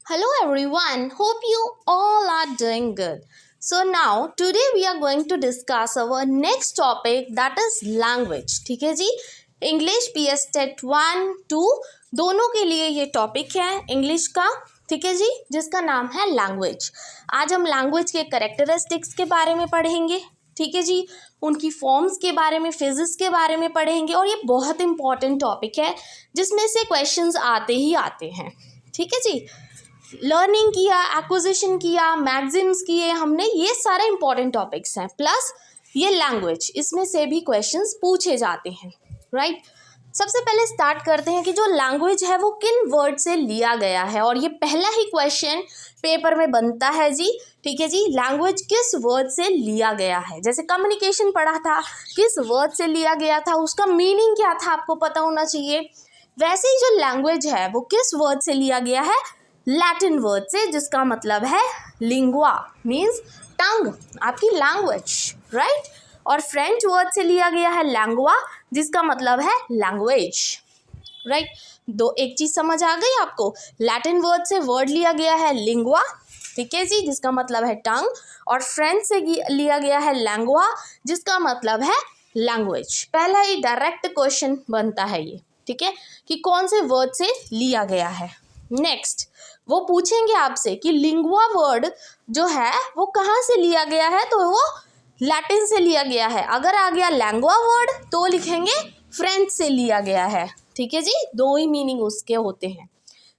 Hello everyone, hope you all are doing good. So now today we are going to discuss our next topic that is language. ठीक है जी, English PS TET 1, 2 दोनों के लिए ये topic है English का. ठीक है जी, जिसका नाम है लैंग्वेज. आज हम लैंग्वेज के कैरेक्टरिस्टिक्स के बारे में पढ़ेंगे. ठीक है जी, उनकी फॉर्म्स के बारे में, फिजिक्स के बारे में पढ़ेंगे और ये बहुत इंपॉर्टेंट टॉपिक है जिसमें से क्वेश्चंस आते ही आते हैं. ठीक है जी, लर्निंग किया, एक्विजिशन किया, मैगजीन्स किए हमने, ये सारे इंपॉर्टेंट टॉपिक्स हैं. प्लस ये लैंग्वेज, इसमें से भी क्वेश्चंस पूछे जाते हैं. राइट, सबसे पहले स्टार्ट करते हैं कि जो लैंग्वेज है वो किन वर्ड से लिया गया है. और ये पहला ही क्वेश्चन पेपर में बनता है जी. ठीक है जी, लैंग्वेज किस वर्ड से लिया गया है. जैसे कम्युनिकेशन पढ़ा था, किस वर्ड से लिया गया था, उसका मीनिंग क्या था आपको पता होना चाहिए. वैसे ही जो लैंग्वेज है वो किस वर्ड से लिया गया है, लैटिन वर्ड से, जिसका मतलब है लिंगुआ, मीन्स टंग, आपकी लैंग्वेज. राइट, और फ्रेंच वर्ड से लिया गया है लैंगुआ, जिसका मतलब है लैंग्वेज. राइट, दो एक चीज़ समझ आ गई आपको. लैटिन वर्ड से वर्ड लिया गया है लिंगुआ, ठीक है जी, जिसका मतलब है टंग, और फ्रेंच से लिया गया है लैंगुआ, जिसका मतलब है लैंग्वेज. पहला ही डायरेक्ट क्वेश्चन बनता है ये. ठीक है, कि कौन से वर्ड से लिया गया है. नेक्स्ट वो पूछेंगे आपसे कि लिंगुआ वर्ड जो है वो कहाँ से लिया गया है, तो वो लैटिन से लिया गया है. अगर आ गया लैंगुआ वर्ड तो लिखेंगे फ्रेंच से लिया गया है. ठीक है जी, दो ही मीनिंग उसके होते हैं.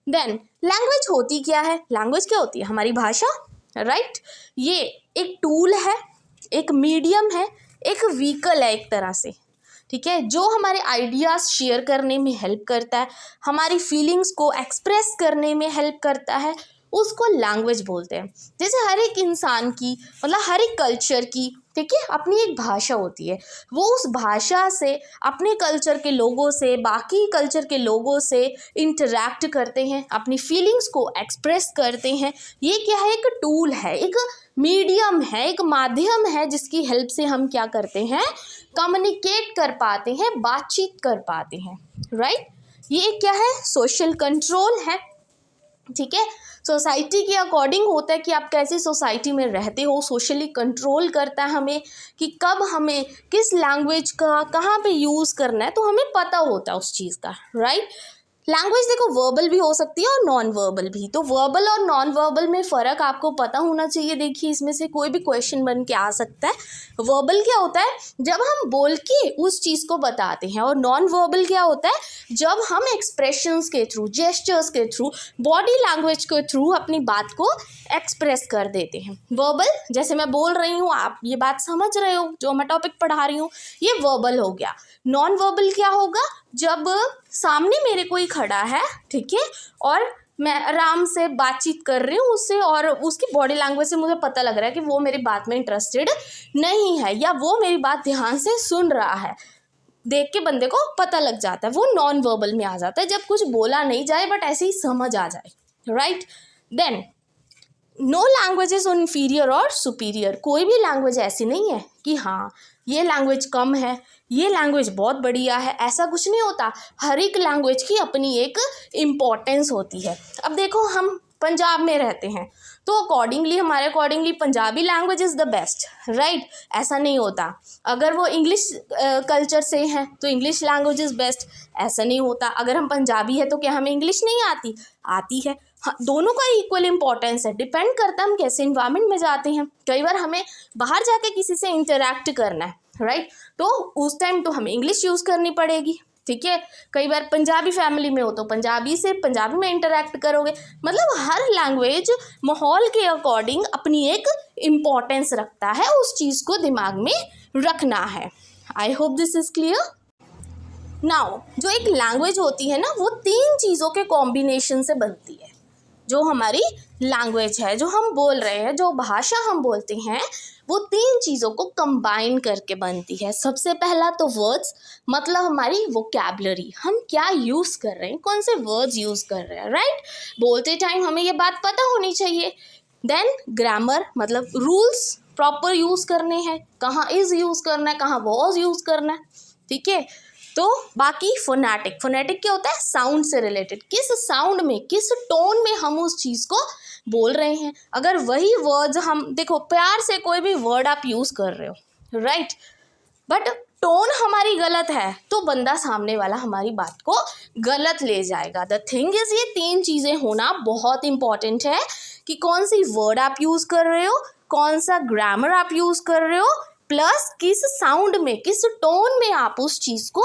देन लैंग्वेज होती क्या है. लैंग्वेज क्या होती है, हमारी भाषा. राइट, ये एक टूल है, एक मीडियम है, एक व्हीकल है एक तरह से. ठीक है, जो हमारे आइडियाज़ शेयर करने में हेल्प करता है, हमारी फीलिंग्स को एक्सप्रेस करने में हेल्प करता है, उसको लैंग्वेज बोलते हैं. जैसे हर एक इंसान की, मतलब हर एक कल्चर की, ठीक है, अपनी एक भाषा होती है. वो उस भाषा से अपने कल्चर के लोगों से, बाकी कल्चर के लोगों से इंटरैक्ट करते हैं, अपनी फीलिंग्स को एक्सप्रेस करते हैं. ये क्या है, एक टूल है, एक मीडियम है, एक माध्यम है, जिसकी हेल्प से हम क्या करते हैं, कम्युनिकेट कर पाते हैं, बातचीत कर पाते हैं. राइट, ये क्या है, सोशल कंट्रोल है. ठीक है, सोसाइटी के अकॉर्डिंग होता है कि आप कैसी सोसाइटी में रहते हो. सोशली कंट्रोल करता है हमें कि कब हमें किस लैंग्वेज का कहाँ पे यूज़ करना है, तो हमें पता होता है उस चीज़ का. राइट, लैंग्वेज देखो वर्बल भी हो सकती है और नॉन वर्बल भी. तो वर्बल और नॉन वर्बल में फ़र्क आपको पता होना चाहिए. देखिए, इसमें से कोई भी क्वेश्चन बन के आ सकता है. वर्बल क्या होता है, जब हम बोल के उस चीज़ को बताते हैं, और नॉन वर्बल क्या होता है, जब हम एक्सप्रेशंस के थ्रू, जेस्चर्स के थ्रू, बॉडी लैंग्वेज के थ्रू अपनी बात को एक्सप्रेस कर देते हैं. वर्बल, जैसे मैं बोल रही हूँ, आप ये बात समझ रहे हो, जो मैं टॉपिक पढ़ा रही हूँ, ये वर्बल हो गया. नॉन वर्बल क्या होगा, जब सामने मेरे कोई खड़ा है, ठीक है, और मैं आराम से बातचीत कर रही हूँ उससे, और उसकी बॉडी लैंग्वेज से मुझे पता लग रहा है कि वो मेरी बात में इंटरेस्टेड नहीं है, या वो मेरी बात ध्यान से सुन रहा है. देख के बंदे को पता लग जाता है, वो नॉन वर्बल में आ जाता है, जब कुछ बोला नहीं जाए बट ऐसे ही समझ आ जाए. Right, then no language is inferior और सुपीरियर. कोई भी लैंग्वेज ऐसी नहीं है कि हाँ ये लैंग्वेज कम है, ये लैंग्वेज बहुत बढ़िया है, ऐसा कुछ नहीं होता. हर एक लैंग्वेज की अपनी एक इम्पॉर्टेंस होती है. अब देखो, हम पंजाब में रहते हैं, तो हमारे accordingly Punjabi language is the best. Right, ऐसा नहीं होता. अगर वो इंग्लिश कल्चर से हैं तो इंग्लिश लैंग्वेज इज़ बेस्ट, ऐसा नहीं होता. अगर हम पंजाबी है तो क्या हमें इंग्लिश नहीं आती, आती है. हाँ, दोनों का इक्वल इम्पॉर्टेंस है. डिपेंड करता है हम कैसे इन्वायरमेंट में जाते हैं. कई बार हमें बाहर जाके किसी से इंटरैक्ट करना है, राइट, तो उस टाइम तो हमें इंग्लिश यूज़ करनी पड़ेगी. ठीक है, कई बार पंजाबी फैमिली में हो तो पंजाबी से पंजाबी में इंटरैक्ट करोगे. मतलब हर लैंग्वेज माहौल के अकॉर्डिंग अपनी एक इम्पॉर्टेंस रखता है, उस चीज़ को दिमाग में रखना है. I hope this is clear. Now जो एक लैंग्वेज होती है ना, वो 3 चीज़ों के कॉम्बिनेशन से बनती है. जो हमारी लैंग्वेज है, जो हम बोल रहे हैं, जो भाषा हम बोलते हैं, वो 3 चीज़ों को कंबाइन करके बनती है. सबसे पहला तो वर्ड्स, मतलब हमारी वोकैबुलरी, हम क्या यूज़ कर रहे हैं, कौन से वर्ड्स यूज़ कर रहे हैं. राइट, बोलते टाइम हमें ये बात पता होनी चाहिए. देन ग्रामर, मतलब रूल्स प्रॉपर यूज़ करने हैं, कहाँ इज़ यूज़ करना है, कहाँ वॉज यूज़ करना है. ठीक है, तो बाकी फोनेटिक, फोनेटिक क्या होता है, साउंड से रिलेटेड, किस साउंड में, किस टोन में हम उस चीज़ को बोल रहे हैं। अगर वही वर्ड्स हम, देखो प्यार से कोई भी वर्ड आप यूज़ कर रहे हो, राइट, बट टोन हमारी गलत है तो बंदा सामने वाला हमारी बात को गलत ले जाएगा। द थिंग इज, ये 3 चीज़ें होना बहुत इंपॉर्टेंट है कि कौन सी वर्ड आप यूज़ कर रहे हो, कौन सा ग्रामर आप यूज़ कर रहे हो, प्लस किस साउंड में, किस टोन में आप उस चीज़ को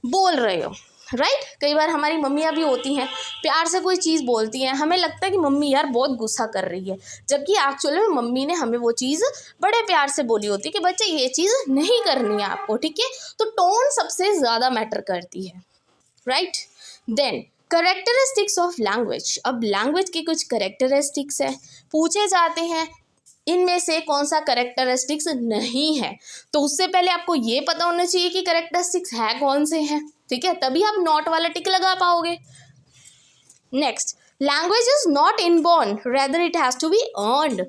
बोल रहे हो, राइट। कई बार हमारी मम्मियाँ भी होती हैं, प्यार से कोई चीज़ बोलती हैं, हमें लगता है कि मम्मी यार बहुत गुस्सा कर रही है, जबकि एक्चुअली में मम्मी ने हमें वो चीज़ बड़े प्यार से बोली होती है कि बच्चे ये चीज़ नहीं करनी है आपको, ठीक है। तो टोन सबसे ज़्यादा मैटर करती है, right. Then characteristics of language. अब लैंग्वेज की कुछ करेक्टरिस्टिक्स है, पूछे जाते हैं इनमें से कौन सा करेक्टरिस्टिक्स नहीं है, तो उससे पहले आपको ये पता होना चाहिए कि करेक्टरिस्टिक्स है कौन से हैं, ठीक है, तभी आप नॉट वाला टिक लगा पाओगे। Next, language is not inborn, rather it has to be earned.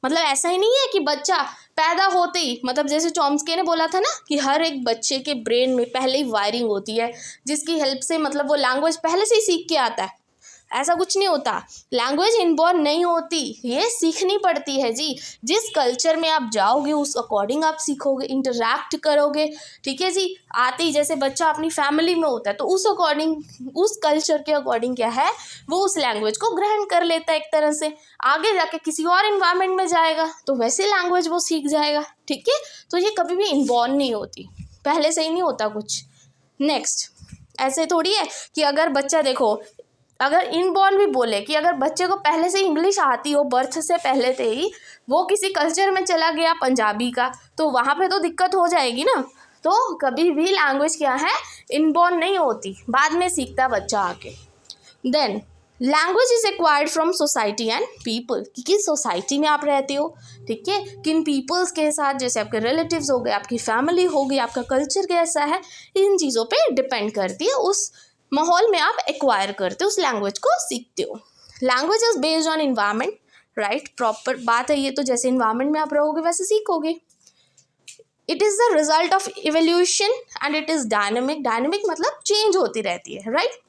मतलब ऐसा ही नहीं है कि बच्चा पैदा होते ही, मतलब जैसे चॉम्स्की ने बोला था ना कि हर एक बच्चे के ब्रेन में पहले ही वायरिंग होती है जिसकी हेल्प से मतलब वो लैंग्वेज पहले से ही सीख के आता है। ऐसा कुछ नहीं होता, लैंग्वेज इनबॉर्न नहीं होती, ये सीखनी पड़ती है जी। जिस कल्चर में आप जाओगे उस अकॉर्डिंग आप सीखोगे, इंटरैक्ट करोगे, ठीक है जी। आते ही जैसे बच्चा अपनी फैमिली में होता है तो उस अकॉर्डिंग, उस कल्चर के अकॉर्डिंग क्या है, वो उस लैंग्वेज को ग्रहण कर लेता है एक तरह से। आगे जाके किसी और इन्वायरमेंट में जाएगा तो वैसे लैंग्वेज वो सीख जाएगा, ठीक है। तो ये कभी भी इनबॉर्न नहीं होती, पहले से ही नहीं होता कुछ। नेक्स्ट, ऐसे थोड़ी है कि अगर बच्चा, देखो अगर इनबॉर्न भी बोले कि अगर बच्चे को पहले से इंग्लिश आती हो, बर्थ से पहले से ही वो किसी कल्चर में चला गया पंजाबी का, तो वहाँ पे तो दिक्कत हो जाएगी ना। तो कभी भी लैंग्वेज क्या है, इनबॉर्न नहीं होती, बाद में सीखता बच्चा आके। Then language is acquired from society and people, कि किस सोसाइटी में आप रहते हो, ठीक है, किन पीपल्स के साथ, जैसे आपके रिलेटिव्स हो गए, आपकी फैमिली हो गई, आपका कल्चर कैसा है, इन चीज़ों पे डिपेंड करती है। उस माहौल में आप एक्वायर करते हो, उस लैंग्वेज को सीखते हो। Language is based on environment, right, proper बात है ये, तो जैसे इन्वायरमेंट में आप रहोगे वैसे सीखोगे। It is the result of evolution and it is dynamic, dynamic मतलब चेंज होती रहती है, राइट।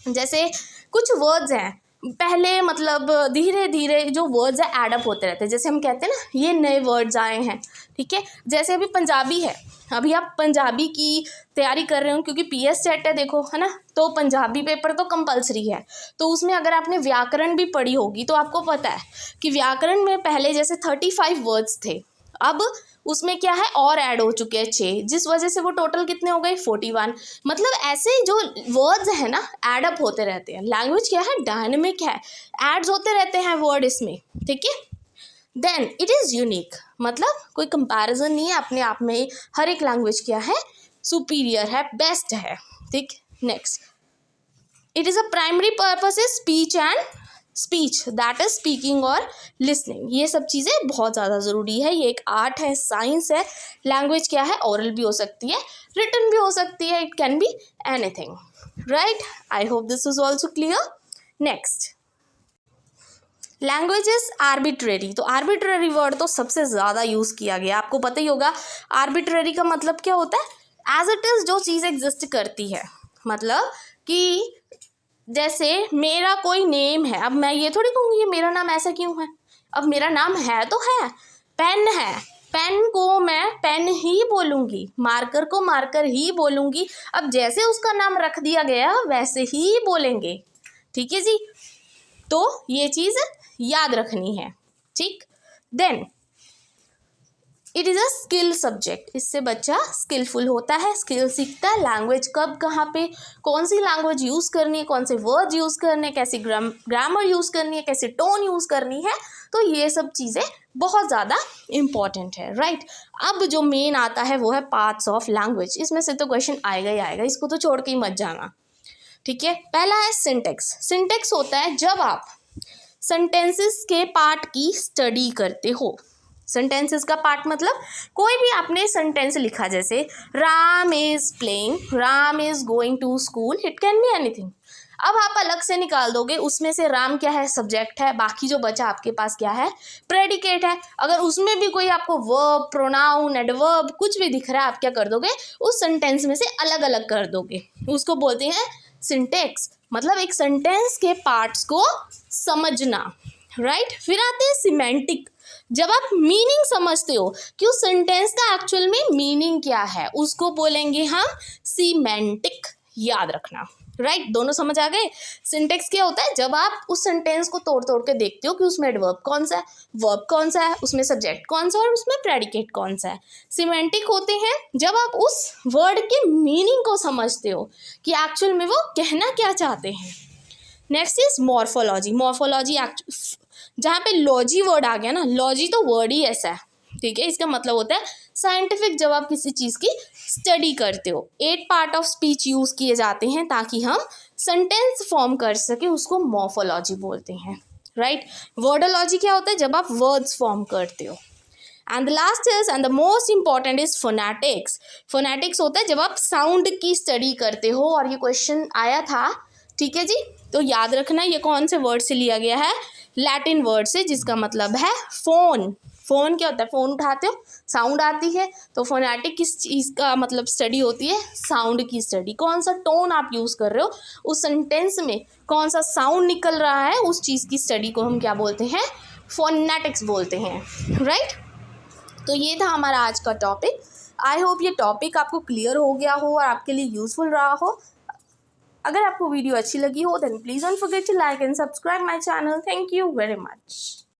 जैसे कुछ वर्ड्स हैं, पहले मतलब धीरे धीरे जो वर्ड्स है एडअप होते रहते हैं, जैसे हम कहते हैं ना ये नए वर्ड्स आए हैं, ठीक है। जैसे अभी पंजाबी है, अभी आप पंजाबी की तैयारी कर रहे हो क्योंकि PS सेट है, देखो है ना, तो पंजाबी पेपर तो कंपलसरी है। तो उसमें अगर आपने व्याकरण भी पढ़ी होगी तो आपको पता है कि व्याकरण में पहले जैसे 35 वर्ड्स थे, अब उसमें क्या है और ऐड हो चुके हैं 6, जिस वजह से वो टोटल कितने हो गए 41। मतलब ऐसे जो वर्ड्स हैं ना एडअप होते रहते हैं। लैंग्वेज क्या है, डायनेमिक है, एड्स होते रहते हैं वर्ड इसमें, ठीक है। देन इट इज़ यूनिक, मतलब कोई कंपैरिजन नहीं है, अपने आप में हर एक लैंग्वेज क्या है, सुपीरियर है, बेस्ट है, ठीक। Next, it is a primary purpose is speech and speech, that is speaking और लिसनिंग। ये सब चीज़ें बहुत ज़्यादा ज़रूरी है, ये एक आर्ट है, साइंस है। लैंग्वेज क्या है, ओरल भी हो सकती है, रिटन भी हो सकती है, it can be anything, right. I hope this is also clear. Next, language is arbitrary, तो आर्बिट्रेरी वर्ड तो सबसे ज़्यादा यूज़ किया गया, आपको पता ही होगा। आर्बिट्रेरी का मतलब क्या होता है, एज इट इज़ जो चीज़ एग्जिस्ट करती है, मतलब कि जैसे मेरा कोई नेम है, अब मैं ये थोड़ी कहूँगी ये मेरा नाम ऐसा क्यों है, अब मेरा नाम है तो है, पेन है, पेन को मैं पेन ही बोलूँगी, मार्कर को मार्कर ही बोलूँगी। अब जैसे उसका नाम रख दिया गया वैसे ही बोलेंगे, ठीक है जी। तो ये चीज़ याद रखनी है, ठीक। Then it is a skill subject, इससे बच्चा स्किलफुल होता है, स्किल सीखता है। लैंग्वेज कब कहाँ पे कौन सी लैंग्वेज यूज़ करनी है, कौन से वर्ड यूज़ करने हैं, कैसी ग्रामर यूज़ करनी है, कैसी टोन यूज़ करनी है, तो ये सब चीज़ें बहुत ज़्यादा इम्पॉर्टेंट है, राइट। अब जो मेन आता है वो है पार्ट्स ऑफ लैंग्वेज, इसमें से तो क्वेश्चन आएगा ही आएगा, इसको तो छोड़ के ही मत जाना, ठीक है। पहला है सिंटेक्स। सिंटेक्स होता है जब आप सेंटेंसेस के पार्ट की स्टडी करते हो। सेंटेंसेस का पार्ट मतलब कोई भी आपने सेंटेंस लिखा, जैसे Ram is playing, Ram is going to school, it can be anything. अब आप अलग से निकाल दोगे, उसमें से राम क्या है, सब्जेक्ट है, बाकी जो बचा आपके पास क्या है, प्रेडिकेट है। अगर उसमें भी कोई आपको वर्ब, प्रोनाउन, एडवर्ब कुछ भी दिख रहा है, आप क्या कर दोगे, उस सेंटेंस में से अलग अलग कर दोगे। उसको बोलते हैं सिंटेक्स, मतलब एक सेंटेंस के पार्ट्स को समझना, राइट। फिर आते हैं सिमेंटिक। जब आप मीनिंग समझते हो कि उस सेंटेंस का एक्चुअल में मीनिंग क्या है, उसको बोलेंगे हम सीमेंटिक, याद रखना, राइट। दोनों समझ आ गए। सिंटेक्स क्या होता है, जब आप उस सेंटेंस को तोड़ तोड़ के देखते हो कि उसमें एडवर्ब कौन सा है, वर्ब कौन सा है, उसमें सब्जेक्ट कौन सा है और उसमें प्रेडिकेट कौन सा है। सिमेंटिक होते हैं जब आप उस वर्ड के मीनिंग को समझते हो कि एक्चुअल में वो कहना क्या चाहते हैं। Next is morphology. मॉर्फोलॉजी जहाँ पे लॉजी वर्ड आ गया ना, लॉजी तो वर्ड ही ऐसा है, ठीक है। इसका मतलब होता है साइंटिफिक, जब आप किसी चीज़ की स्टडी करते हो। 8 पार्ट ऑफ स्पीच यूज़ किए जाते हैं ताकि हम सेंटेंस फॉर्म कर सके, उसको मॉर्फोलॉजी बोलते हैं, राइट। वर्डोलॉजी क्या होता है, जब आप वर्ड्स फॉर्म करते हो। And the last is and the most important is phonetics. Phonetics होता है जब आप साउंड की स्टडी करते हो, और ये क्वेश्चन आया था, ठीक है जी। तो याद रखना ये कौन से वर्ड से लिया गया है, लैटिन वर्ड से, जिसका मतलब है फोन। फ़ोन क्या होता है, फ़ोन उठाते हो साउंड आती है, तो फोनेटिक किस चीज़ का मतलब स्टडी होती है, साउंड की स्टडी। कौन सा टोन आप यूज़ कर रहे हो, उस सेंटेंस में कौन सा साउंड निकल रहा है, उस चीज़ की स्टडी को हम क्या बोलते हैं, फोनेटिक्स बोलते हैं, राइट। तो ये था हमारा आज का टॉपिक। आई होप ये टॉपिक आपको क्लियर हो गया हो और आपके लिए यूज़फुल रहा हो। अगर आपको वीडियो अच्छी लगी हो then please don't forget to like and subscribe my channel. Thank you very much.